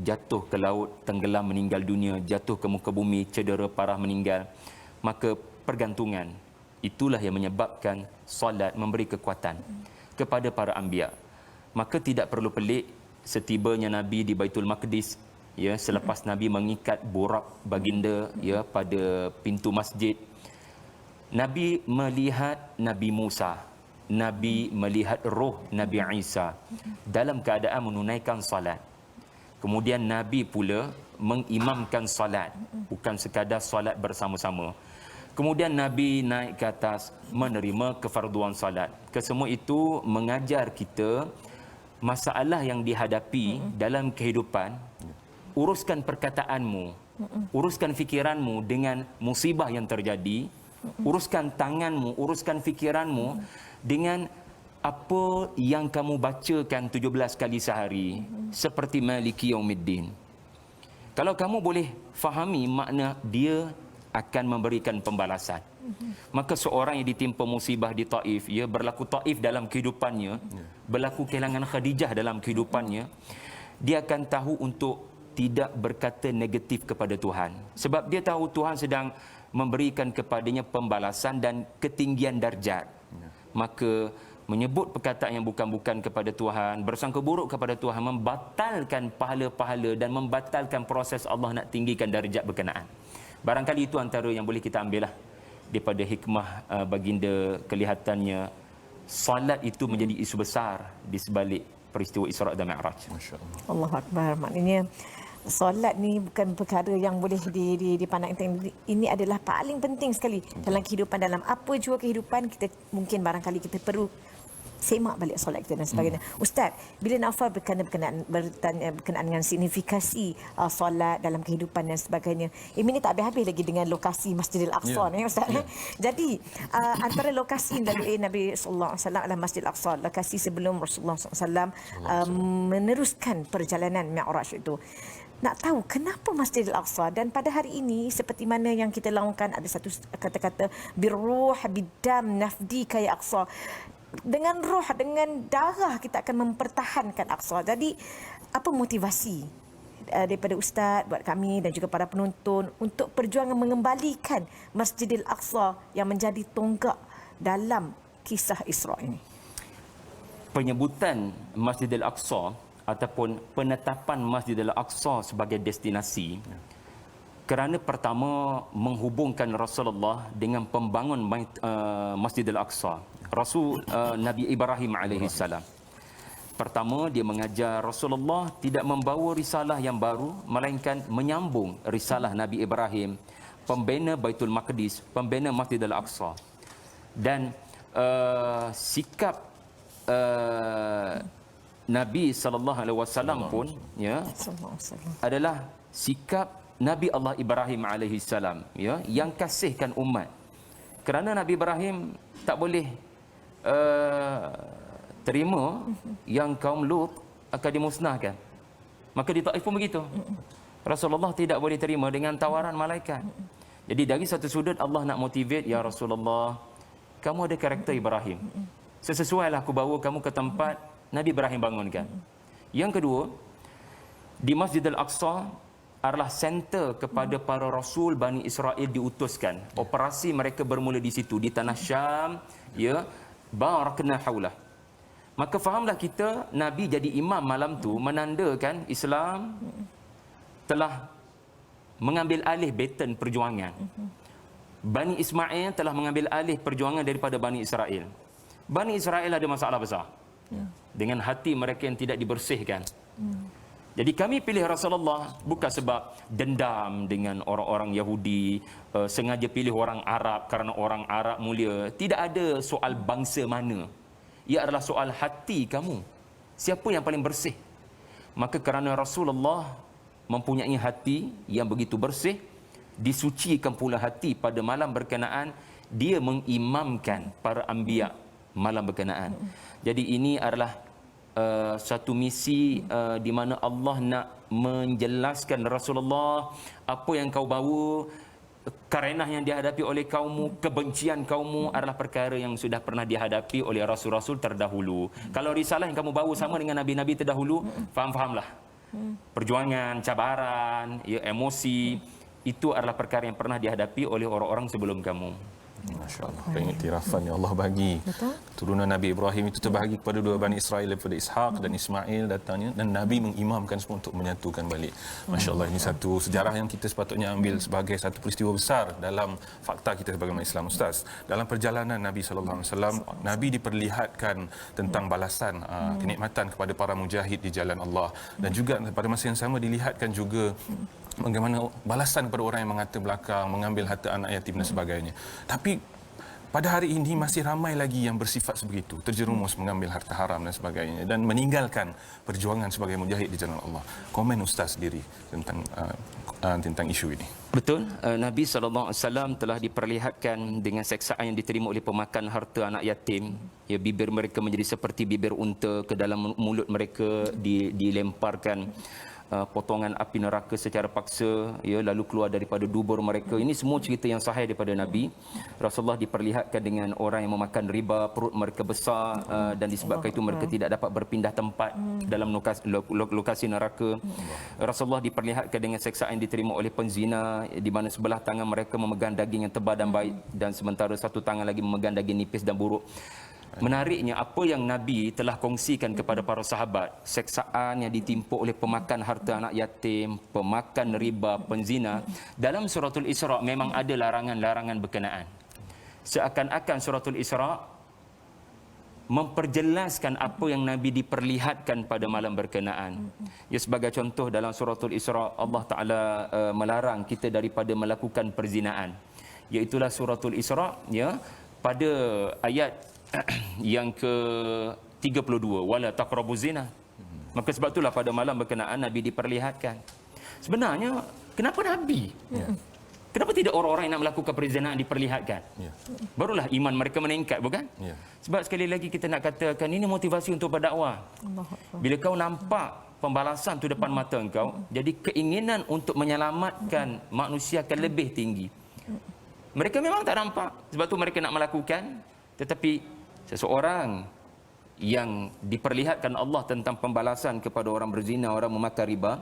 [SPEAKER 3] jatuh ke laut, tenggelam, meninggal dunia, jatuh ke muka bumi, cedera parah, meninggal. Maka pergantungan itulah yang menyebabkan solat memberi kekuatan kepada para anbiya. Maka tidak perlu pelik setibanya Nabi di Baitul Maqdis, selepas Nabi mengikat borak baginda pada pintu masjid, Nabi melihat Nabi Musa, Nabi melihat roh Nabi Isa dalam keadaan menunaikan salat. Kemudian Nabi pula mengimamkan salat, bukan sekadar salat bersama-sama. Kemudian Nabi naik ke atas menerima kefarduan salat. Kesemua itu mengajar kita masalah yang dihadapi dalam kehidupan, uruskan perkataanmu, uruskan fikiranmu dengan musibah yang terjadi, uruskan tanganmu, uruskan fikiranmu dengan apa yang kamu bacakan 17 kali sehari, seperti Maliki Yaumiddin. Kalau kamu boleh fahami makna dia akan memberikan pembalasan. Maka seorang yang ditimpa musibah di Taif, ya, berlaku Taif dalam kehidupannya, berlaku kehilangan Khadijah dalam kehidupannya, dia akan tahu untuk tidak berkata negatif kepada Tuhan. Sebab dia tahu Tuhan sedang memberikan kepadanya pembalasan dan ketinggian darjat. Maka menyebut perkataan yang bukan-bukan kepada Tuhan, bersangka buruk kepada Tuhan, membatalkan pahala-pahala dan membatalkan proses Allah nak tinggikan darjat berkenaan. Barangkali itu antara yang boleh kita ambil lah daripada hikmah baginda. Kelihatannya salat itu menjadi isu besar di sebalik peristiwa Isra' dan Mi'raj.
[SPEAKER 2] Masya-Allah.
[SPEAKER 1] Allahu Akbar. Maknanya solat ni bukan perkara yang boleh dipandang enteng. Ini adalah paling penting sekali dalam kehidupan, dalam apa jua kehidupan kita. Mungkin barangkali kita perlu semak balik solat kita dan sebagainya. Ustaz, bila Naufal berkenaan dengan signifikasi solat dalam kehidupan dan sebagainya, ini tak habis-habis lagi dengan lokasi Masjidil Aqsa ni, Ustaz. Jadi antara lokasi Nabi sallallahu alaihi wasallam adalah Masjidil Aqsa, lokasi sebelum Rasulullah SAW meneruskan perjalanan Mi'raj itu. Nak tahu kenapa Masjidil Aqsa, dan pada hari ini seperti mana yang kita laungkan, ada satu kata-kata birruh bidam nafdika ya Aqsa. Dengan roh, dengan darah kita akan mempertahankan Aqsa. Jadi apa motivasi daripada Ustaz buat kami dan juga para penonton untuk perjuangan mengembalikan Masjidil Aqsa yang menjadi tonggak dalam kisah Isra' ini?
[SPEAKER 3] Penyebutan Masjidil Aqsa ataupun penetapan Masjidil Aqsa sebagai destinasi kerana pertama menghubungkan Rasulullah dengan pembangun Masjidil Aqsa. Nabi Ibrahim alaihissalam. Pertama, dia mengajar Rasulullah tidak membawa risalah yang baru, melainkan menyambung risalah Nabi Ibrahim, pembina Baitul Maqdis, pembina Masjidil Aqsa. Dan sikap Nabi SAW pun ya adalah sikap Nabi Allah Ibrahim alaihissalam, ya, yang kasihkan umat. Kerana Nabi Ibrahim tak boleh terima yang kaum Lut akan dimusnahkan. Maka di Taif pun begitu. Rasulullah tidak boleh terima dengan tawaran malaikat. Jadi dari satu sudut Allah nak motivate, ya Rasulullah, kamu ada karakter Ibrahim. Sesuailah aku bawa kamu ke tempat Nabi Ibrahim bangunkan. Yang kedua, di Masjidil Aqsa adalah center kepada para rasul Bani Israel diutuskan. Operasi mereka bermula di situ, di tanah Syam, ya, barakna haulah. Maka fahamlah kita, Nabi jadi imam malam tu menandakan Islam telah mengambil alih baton perjuangan. Bani Ismail telah mengambil alih perjuangan daripada Bani Israel. Bani Israel ada masalah besar dengan hati mereka yang tidak dibersihkan. Jadi kami pilih Rasulullah bukan sebab dendam dengan orang-orang Yahudi, sengaja pilih orang Arab kerana orang Arab mulia. Tidak ada soal bangsa mana. Ia adalah soal hati kamu. Siapa yang paling bersih? Maka kerana Rasulullah mempunyai hati yang begitu bersih, disucikan pula hati pada malam berkenaan, dia mengimamkan para anbiya malam berkenaan. Jadi ini adalah satu misi di mana Allah nak menjelaskan Rasulullah, apa yang kau bawa, karenah yang dihadapi oleh kaummu, kebencian kaummu adalah perkara yang sudah pernah dihadapi oleh rasul-rasul terdahulu. Kalau risalah yang kamu bawa sama dengan nabi-nabi terdahulu, faham-fahamlah. Perjuangan, cabaran, ya, emosi, itu adalah perkara yang pernah dihadapi oleh orang-orang sebelum kamu.
[SPEAKER 2] Masya Allah, pengiktirafan yang Allah bagi. Betul. Turunan Nabi Ibrahim itu terbahagi kepada dua Bani Israel daripada Ishaq dan Ismail datangnya, dan Nabi mengimamkan semua untuk menyatukan balik. Masya Allah, ini satu sejarah yang kita sepatutnya ambil sebagai satu peristiwa besar dalam fakta kita sebagai umat Islam, Ustaz. Dalam perjalanan Nabi SAW, Nabi diperlihatkan tentang balasan kenikmatan kepada para mujahid di jalan Allah, dan juga pada masa yang sama dilihatkan juga bagaimana balasan kepada orang yang mengata belakang, mengambil harta anak yatim dan sebagainya. Tapi pada hari ini masih ramai lagi yang bersifat sebegitu, terjerumus mengambil harta haram dan sebagainya dan meninggalkan perjuangan sebagai mujahid di jalan Allah. Komen Ustaz sendiri tentang isu ini.
[SPEAKER 3] Betul, Nabi SAW telah diperlihatkan dengan seksaan yang diterima oleh pemakan harta anak yatim. Ya, bibir mereka menjadi seperti bibir unta, ke dalam mulut mereka dilemparkan potongan api neraka secara paksa, ya, lalu keluar daripada dubur mereka. Ini semua cerita yang sahih daripada Nabi. Rasulullah diperlihatkan dengan orang yang memakan riba, perut mereka besar, dan disebabkan itu mereka tidak dapat berpindah tempat dalam lokasi neraka. Rasulullah diperlihatkan dengan seksaan yang diterima oleh penzina, di mana sebelah tangan mereka memegang daging yang tebal dan baik, dan sementara satu tangan lagi memegang daging nipis dan buruk. Menariknya, apa yang Nabi telah kongsikan kepada para sahabat, seksaan yang ditimpa oleh pemakan harta anak yatim, pemakan riba, penzina, dalam suratul Isra memang ada larangan-larangan berkenaan. Seakan-akan suratul Isra memperjelaskan apa yang Nabi diperlihatkan pada malam berkenaan. Ya, sebagai contoh, dalam suratul Isra Allah Ta'ala melarang kita daripada melakukan perzinaan. Iaitulah suratul Isra, ya, pada ayat yang ke-32, wala taqrabuz zina. Maka sebab itulah pada malam berkenaan Nabi diperlihatkan. Sebenarnya kenapa Nabi? Kenapa tidak orang-orang yang nak melakukan perzinahan diperlihatkan? Barulah iman mereka meningkat, bukan? Sebab sekali lagi kita nak katakan, ini motivasi untuk berdakwah. Bila kau nampak pembalasan tu depan mata engkau, jadi keinginan untuk menyelamatkan manusia akan lebih tinggi. Mereka memang tak nampak, sebab tu mereka nak melakukan. Tetapi seseorang yang diperlihatkan Allah tentang pembalasan kepada orang berzina, orang memakan riba,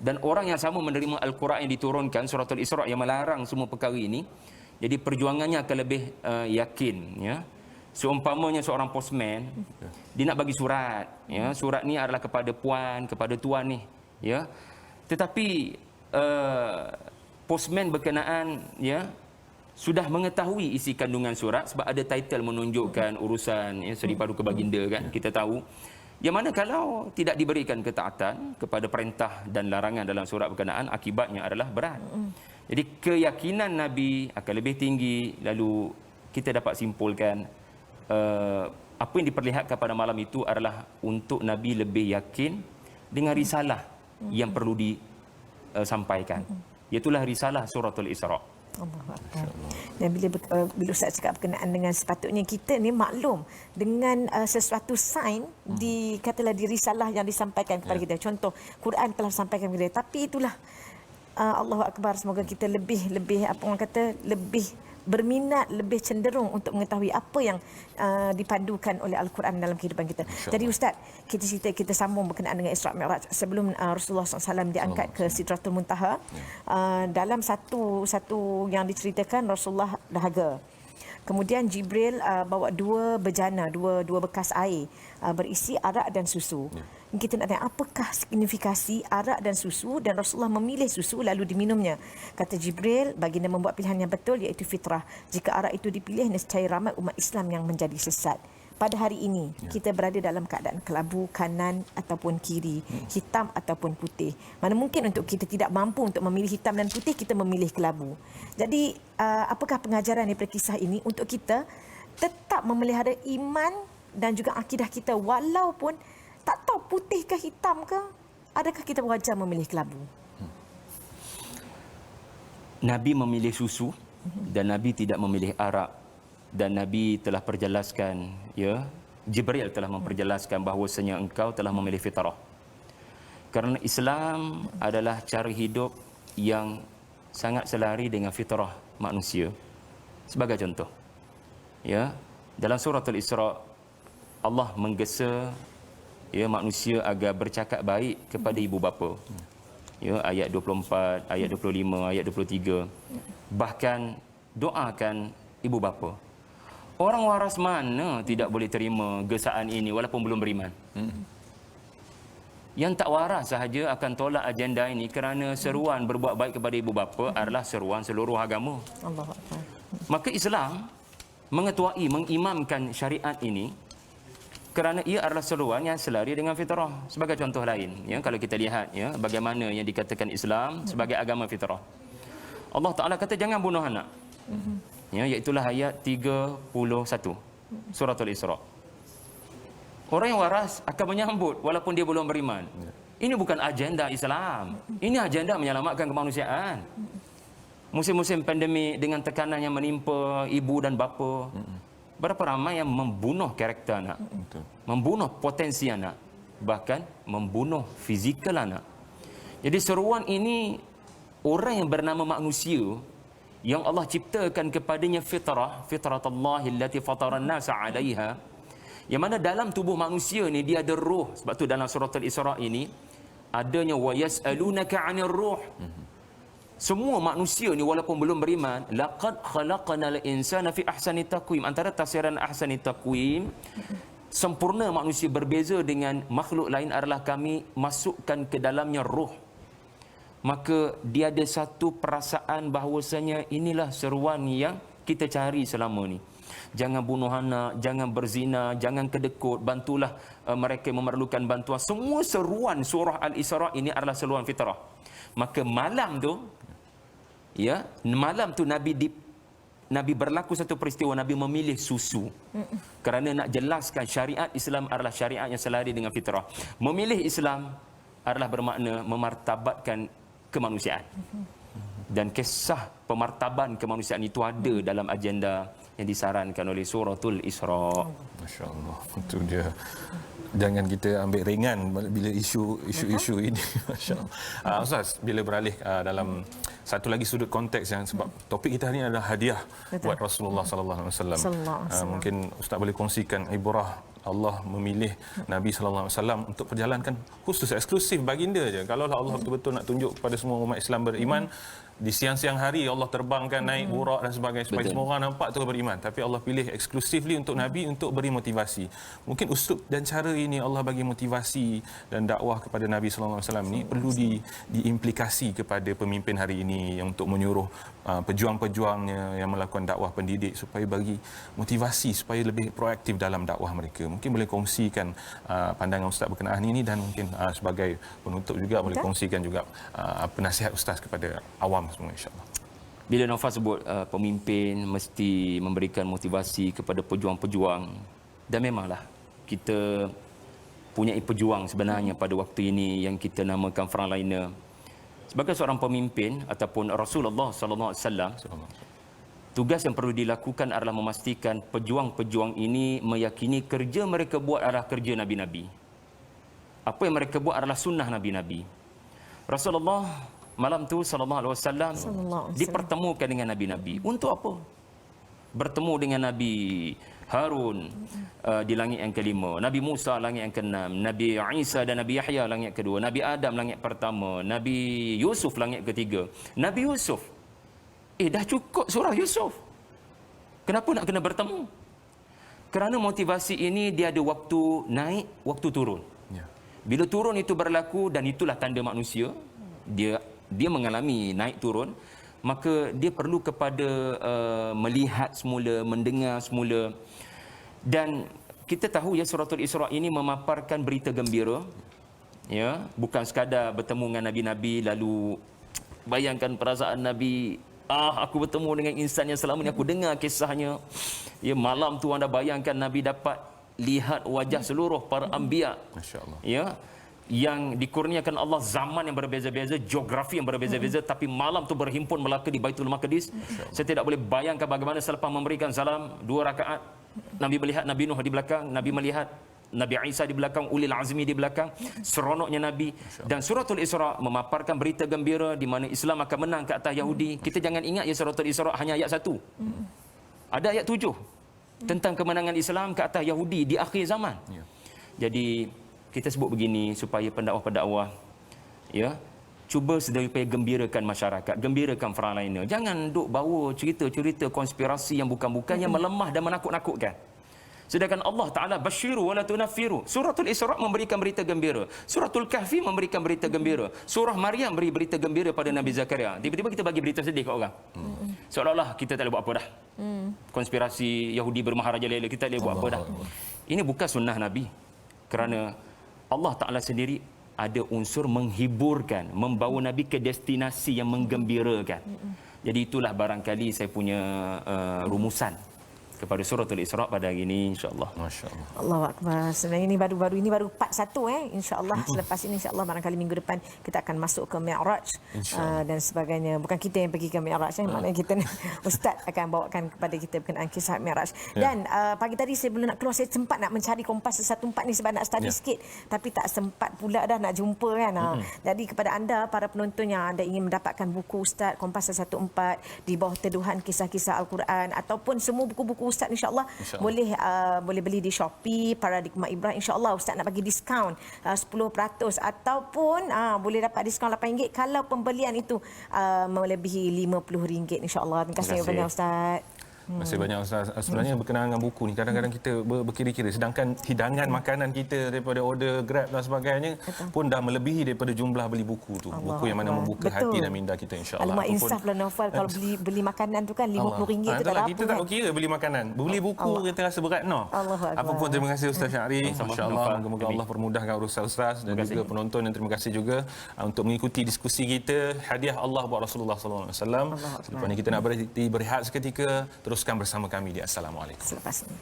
[SPEAKER 3] dan orang yang sama menerima Al-Quran yang diturunkan, suratul Isra yang melarang semua perkara ini, jadi perjuangannya akan lebih yakin. Ya. Seumpamanya seorang postman, dia nak bagi surat. Ya. Surat ni adalah kepada puan, kepada tuan ni. Ya. Tetapi postman berkenaan, ya, sudah mengetahui isi kandungan surat sebab ada title menunjukkan urusan, ya, Seri Paduka Baginda, kan, kita tahu. Yang mana kalau tidak diberikan ketaatan kepada perintah dan larangan dalam surat berkenaan, akibatnya adalah berat. Jadi keyakinan Nabi akan lebih tinggi. Lalu kita dapat simpulkan apa yang diperlihatkan pada malam itu adalah untuk Nabi lebih yakin dengan risalah yang perlu disampaikan. Iaitulah risalah suratul Isra.
[SPEAKER 1] Dan bila Ustaz cakap berkenaan dengan sepatutnya kita ni maklum dengan sesuatu sign katalah di risalah yang disampaikan kepada kita. Contoh, Quran telah disampaikan kepada kita. Tapi itulah Allahu Akbar, semoga kita lebih apa orang kata, lebih berminat, lebih cenderung untuk mengetahui apa yang dipandukan oleh Al-Quran dalam kehidupan kita. Jadi Ustaz, kita sambung berkenaan dengan Isra Mi'raj. Sebelum Rasulullah SAW diangkat ke Sidratul Muntaha, dalam satu yang diceritakan, Rasulullah dahaga. Kemudian Jibril bawa dua bejana, dua bekas air berisi arak dan susu. Kita nak tanya apakah signifikasi arak dan susu, dan Rasulullah memilih susu lalu diminumnya. Kata Jibril, baginda membuat pilihan yang betul, iaitu fitrah. Jika arak itu dipilih, nescaya ramai umat Islam yang menjadi sesat. Pada hari ini, kita berada dalam keadaan kelabu, kanan ataupun kiri, hitam ataupun putih. Mana mungkin untuk kita tidak mampu untuk memilih hitam dan putih, kita memilih kelabu. Jadi, apakah pengajaran daripada kisah ini untuk kita tetap memelihara iman dan juga akidah kita, walaupun tak tahu putih ke hitam ke, adakah kita wajar memilih kelabu?
[SPEAKER 3] Nabi memilih susu dan Nabi tidak memilih arak, dan Nabi telah perjelaskan, ya, Jibril telah memperjelaskan bahawasanya engkau telah memilih fitrah. Kerana Islam adalah cara hidup yang sangat selari dengan fitrah manusia. Sebagai contoh, ya, dalam suratul Isra Allah menggesa, ya, manusia agar bercakap baik kepada ibu bapa. Ya, ayat 24, ayat 25, ayat 23. Bahkan doakan ibu bapa. Orang waras mana tidak boleh terima gesaan ini walaupun belum beriman? Yang tak waras sahaja akan tolak agenda ini, kerana seruan berbuat baik kepada ibu bapa adalah seruan seluruh agama. Maka Islam mengetuai, mengimamkan syariat ini kerana ia adalah seruan yang selari dengan fitrah. Sebagai contoh lain, ya, kalau kita lihat, ya, bagaimana yang dikatakan Islam sebagai agama fitrah. Allah Ta'ala kata jangan bunuh anak. Ya, iaitulah ayat 31 Suratul Isra. Orang yang waras akan menyambut walaupun dia belum beriman. Ini bukan agenda Islam. Ini agenda menyelamatkan kemanusiaan. Musim-musim pandemik dengan tekanan yang menimpa ibu dan bapa, berapa ramai yang membunuh karakter anak, membunuh potensi anak, bahkan membunuh fizikal anak. Jadi seruan ini, orang yang bernama manusia yang Allah ciptakan kepadanya fitratallahi allati fatara an-nasa 'alaiha, yang mana dalam tubuh manusia ni dia ada roh. Sebab tu dalam surah Al-Isra ini adanya wa yas'alunaka 'anir ruh. Semua manusia ni walaupun belum beriman, laqad khalaqnal insana fi ahsani taqwim. Antara tafsiran ahsani taqwim, sempurna manusia berbeza dengan makhluk lain adalah kami masukkan ke dalamnya roh. Maka dia ada satu perasaan bahawasanya inilah seruan yang kita cari selama ni. Jangan bunuh anak, jangan berzina, jangan kedekut, bantulah mereka yang memerlukan bantuan. Semua seruan surah Al-Isra ini adalah seruan fitrah. Maka malam tu, ya, malam tu Nabi berlaku satu peristiwa, Nabi memilih susu. Kerana nak jelaskan syariat Islam adalah syariat yang selari dengan fitrah. Memilih Islam adalah bermakna memartabatkan kemanusiaan. Dan kisah pemartaban kemanusiaan itu ada dalam agenda yang disarankan oleh Suratul Isra.
[SPEAKER 2] Masya-Allah. Itu dia. Jangan kita ambil ringan bila isu ini. Masya-Allah. Ustaz, bila beralih dalam satu lagi sudut konteks yang sebab topik kita hari ini adalah hadiah buat Rasulullah sallallahu alaihi wasallam. Mungkin Ustaz boleh kongsikan ibrah Allah memilih Nabi sallallahu alaihi wasallam untuk perjalankan khusus eksklusif baginda je. Kalau Allah betul-betul nak tunjuk kepada semua umat Islam beriman, di siang-siang hari Allah terbangkan naik burak dan sebagainya supaya semua orang nampak terus beriman. Tapi Allah pilih eksklusifly untuk Nabi untuk beri motivasi. Mungkin uslub dan cara ini Allah bagi motivasi dan dakwah kepada Nabi sallallahu alaihi wasallam ni perlu diimplikasi kepada pemimpin hari ini yang untuk menyuruh pejuang-pejuangnya yang melakukan dakwah pendidik supaya bagi motivasi supaya lebih proaktif dalam dakwah mereka. Mungkin boleh kongsikan pandangan Ustaz berkenaan ini dan mungkin sebagai penutup juga boleh kongsikan juga apa nasihat Ustaz kepada awam semua insya-Allah.
[SPEAKER 3] Bila Naufal sebut pemimpin mesti memberikan motivasi kepada pejuang-pejuang, dan memanglah kita punya pejuang sebenarnya pada waktu ini yang kita namakan frontliner. Sebagai seorang pemimpin ataupun Rasulullah sallallahu alaihi wasallam, tugas yang perlu dilakukan adalah memastikan pejuang-pejuang ini meyakini kerja mereka buat adalah kerja nabi-nabi. Apa yang mereka buat adalah sunnah nabi-nabi. Rasulullah malam tu sallallahu alaihi wasallam dipertemukan dengan nabi-nabi. Untuk apa? Bertemu dengan Nabi Harun di langit yang kelima, Nabi Musa langit yang keenam, Nabi Isa dan Nabi Yahya langit kedua, Nabi Adam langit pertama, Nabi Yusuf langit ketiga. Nabi Yusuf, dah cukup surah Yusuf. Kenapa nak kena bertemu? Kerana motivasi ini dia ada waktu naik, waktu turun. Bila turun itu berlaku, dan itulah tanda manusia, dia mengalami naik turun, maka dia perlu kepada melihat semula, mendengar semula. Dan kita tahu ya Suratul Isra ini memaparkan berita gembira, ya, bukan sekadar bertemu dengan nabi-nabi lalu bayangkan perasaan Nabi, aku bertemu dengan insan yang selama ni aku dengar kisahnya. Ya, malam tu anda bayangkan Nabi dapat lihat wajah seluruh para anbiya. Masya-Allah. Ya, yang dikurniakan Allah zaman yang berbeza-beza, geografi yang berbeza-beza, tapi malam tu berhimpun Melaka di Baitul Maqdis. Saya tidak boleh bayangkan bagaimana selepas memberikan salam 2 rakaat, Nabi melihat Nabi Nuh di belakang, Nabi melihat Nabi Isa di belakang, Ulil Azmi di belakang, seronoknya Nabi. Dan Suratul Isra memaparkan berita gembira di mana Islam akan menang ke atas Yahudi. Kita jangan ingat ya Suratul Isra hanya ayat 1. Ada ayat 7 tentang kemenangan Islam ke atas Yahudi di akhir zaman. Jadi kita sebut begini supaya pendakwah-pendakwah, ya, cuba sedaya gembirakan masyarakat, gembirakan frontliner. Jangan duk bawa cerita-cerita konspirasi yang bukan-bukan, yang melemah dan menakut-nakutkan. Sedangkan Allah Ta'ala basyiru wa la tunaffiru. Suratul Isra memberikan berita gembira, Suratul Kahfi memberikan berita gembira, Surah Maryam beri berita gembira pada Nabi Zakaria. Tiba-tiba kita bagi berita sedih kat orang. Seolah-olah kita tak boleh buat apa dah. Konspirasi Yahudi bermaharajalela, kita tak boleh buat apa dah. Ini bukan sunnah Nabi. Kerana Allah Ta'ala sendiri ada unsur menghiburkan, membawa Nabi ke destinasi yang menggembirakan. Jadi itulah barangkali saya punya rumusan kepada surah Al-Isra pada hari ini, insya-Allah.
[SPEAKER 2] Masya-Allah.
[SPEAKER 1] Allahu Akbar. Sebenarnya ini baru part 1 insya-Allah. Selepas ini insya-Allah barangkali minggu depan kita akan masuk ke Mi'raj dan sebagainya. Bukan kita yang pergi ke Mi'raj, maknanya kita ustaz akan bawakan kepada kita berkenaan kisah Mi'raj. Dan pagi tadi saya belum nak keluar, saya sempat nak mencari Kompas 114 ni sebab nak study sikit, tapi tak sempat pula dah nak jumpa kan. Jadi kepada anda para penonton yang anda ingin mendapatkan buku ustaz Kompas 114 di bawah teduhan kisah-kisah Al-Quran ataupun semua buku-buku ustaz, insya-Allah boleh beli di Shopee Paradigma Ibrahim. Insya-Allah ustaz nak bagi diskaun 10% ataupun boleh dapat diskaun RM8 kalau pembelian itu melebihi RM50, insya-Allah. Terima kasih banyak ustaz.
[SPEAKER 2] Terima kasih banyak Ustaz. Sebenarnya berkenaan dengan buku ni, kadang-kadang kita berkira-kira, sedangkan hidangan makanan kita daripada order Grab dan sebagainya pun dah melebihi daripada jumlah beli buku tu. Buku yang mana membuka hati dan minda kita, insya-Allah.
[SPEAKER 1] Alamak, insaf lah Naufal, kalau beli makanan tu kan RM50 tu dah apa.
[SPEAKER 2] Kita tak kira beli makanan, beli buku kita rasa berat Apa pun terima kasih Ustaz Syahri. Masya-Allah, moga-moga Allah permudahkan urusan Ustaz dan juga penonton, dan terima kasih juga untuk mengikuti diskusi kita. Hadiah Allah buat Rasulullah sallallahu alaihi wasallam. Selepas ni kita nak berehat seketika. Teruskan bersama kami di Assalamualaikum.
[SPEAKER 1] Selepas ini.